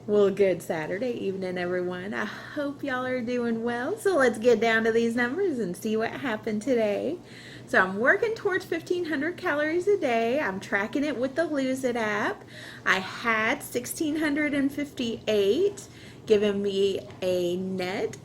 Well, good Saturday evening, everyone. I hope y'all are doing well. So let's get down to these numbers and see what happened today. So I'm working towards 1,500 calories a day. I'm tracking it with the Lose It app. I had 1,658, giving me a net,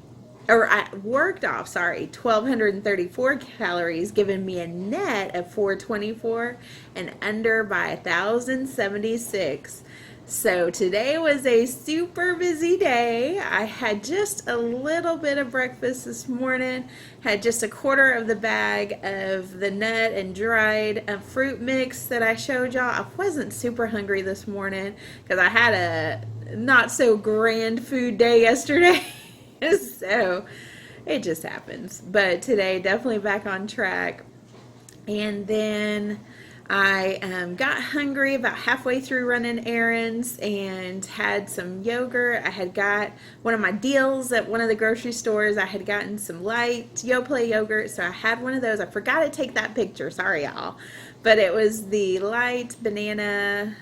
or I worked off, sorry, 1,234 calories, giving me a net of 424 and under by 1,076. So today was a super busy day. I had just a little bit of breakfast this morning, had just a quarter of the bag of the nut and dried fruit mix that I showed y'all. I wasn't super hungry this morning because I had a not so grand food day yesterday. So it just happens. But today, definitely back on track. And then I got hungry about halfway through running errands and had some yogurt. I had got one of my deals at one of the grocery stores. I had gotten some light Yoplait yogurt, so I had one of those. I forgot to take that picture. Sorry, y'all. But it was the light banana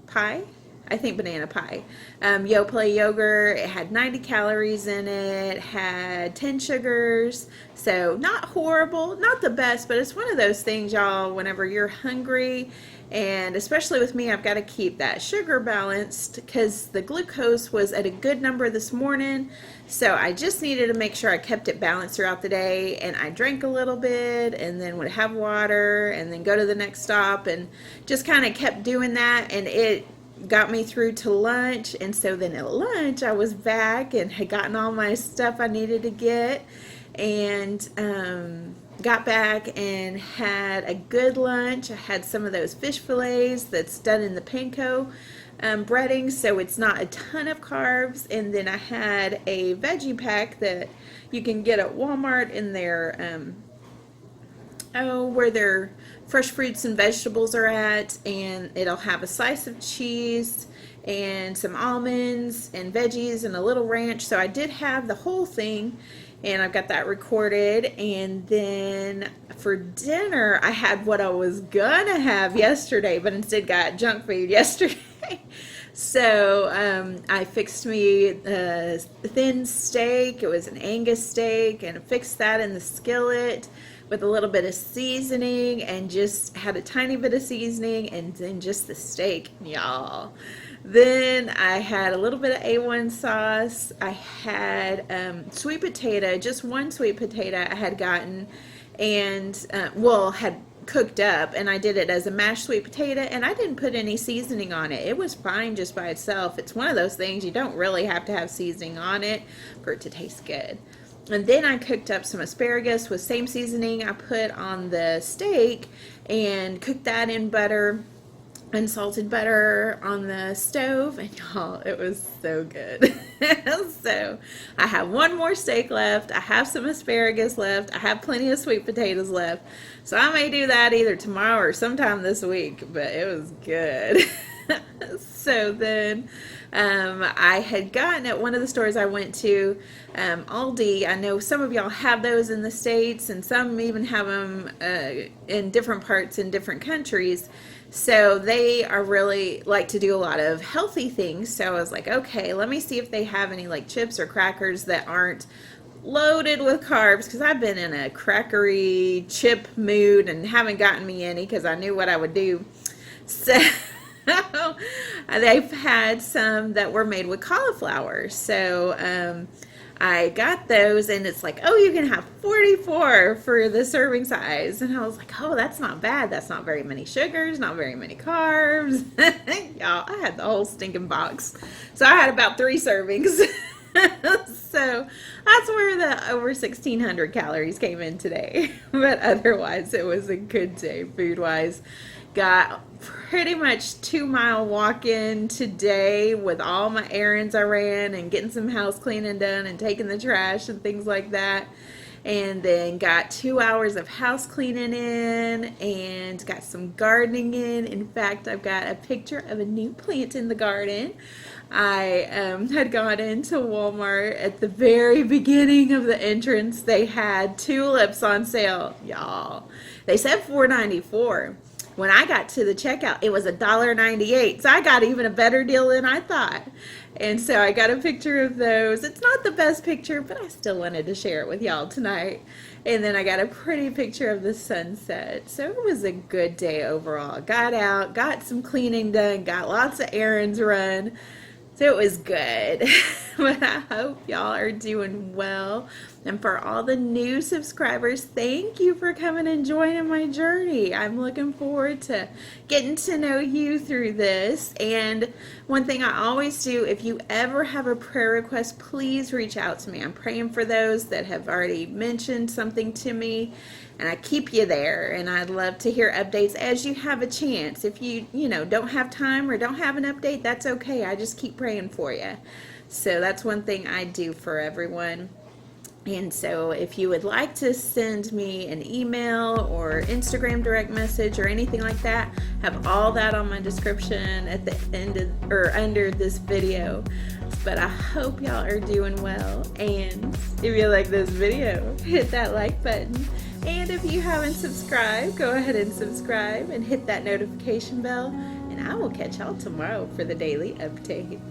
pie. I think banana pie. Yoplait yogurt. It had 90 calories in it, had 10 sugars. So not horrible, not the best, but it's one of those things, y'all, whenever you're hungry, and especially with me, I've got to keep that sugar balanced because the glucose was at a good number this morning. So I just needed to make sure I kept it balanced throughout the day, and I drank a little bit and then would have water and then go to the next stop and just kind of kept doing that, and it got me through to lunch. And so then at lunch I was back and had gotten all my stuff I needed to get, and got back and had a good lunch. I had some of those fish fillets that's done in the panko breading, so it's not a ton of carbs. And then I had a veggie pack that you can get at Walmart in their where their fresh fruits and vegetables are at, and it'll have a slice of cheese and some almonds and veggies and a little ranch. So I did have the whole thing, and I've got that recorded. And then for dinner, I had what I was gonna have yesterday, but instead got junk food yesterday. So I fixed me a thin steak. It was an Angus steak, and I fixed that in the skillet with a little bit of seasoning, and just had a tiny bit of seasoning, and then just the steak, y'all. Then I had a little bit of A1 sauce. I had sweet potato, just one sweet potato I had gotten, and had cooked up, and I did it as a mashed sweet potato, and I didn't put any seasoning on it. It was fine just by itself. It's one of those things you don't really have to have seasoning on it for it to taste good. And then I cooked up some asparagus with same seasoning I put on the steak, and cooked that in butter, unsalted butter on the stove, and y'all, it was so good. So I have one more steak left, I have some asparagus left, I have plenty of sweet potatoes left, so I may do that either tomorrow or sometime this week, but it was good. So then I had gotten at one of the stores I went to, Aldi. I know some of y'all have those in the States, and some even have them in different parts in different countries. So they are really like to do a lot of healthy things. So I was like, okay, let me see if they have any like chips or crackers that aren't loaded with carbs, because I've been in a crackery chip mood and haven't gotten me any because I knew what I would do. So they've had some that were made with cauliflower. So I got those, and it's like, oh, you can have 44 for the serving size. And I was like, oh, that's not bad. That's not very many sugars, not very many carbs. Y'all, I had the whole stinking box. So I had about 3 servings. So that's where the over 1,600 calories came in today. But otherwise, it was a good day food-wise. Got pretty much 2-mile walk-in today with all my errands I ran, and getting some house cleaning done and taking the trash and things like that. And then got 2 hours of house cleaning in, and got some gardening in. In fact, I've got a picture of a new plant in the garden. I had gone into Walmart at the very beginning of the entrance. They had tulips on sale, y'all. They said $4.94. when I got to the checkout, it was $1.98. So I got even a better deal than I thought. And so I got a picture of those. It's not the best picture, but I still wanted to share it with y'all tonight. And then I got a pretty picture of the sunset. So it was a good day overall. Got out, got some cleaning done, got lots of errands run. So it was good. But I hope y'all are doing well. And for all the new subscribers, thank you for coming and joining my journey. I'm looking forward to getting to know you through this. And one thing I always do, if you ever have a prayer request, please reach out to me. I'm praying for those that have already mentioned something to me. And I keep you there, and I'd love to hear updates as you have a chance. If you don't have time or don't have an update, that's okay. I just keep praying for you. So that's one thing I do for everyone. And so if you would like to send me an email or Instagram direct message or anything like that, have all that on my description at the end of, or under this video. But I hope y'all are doing well. And if you like this video, hit that like button. And if you haven't subscribed, go ahead and subscribe and hit that notification bell. And I will catch y'all tomorrow for the daily update.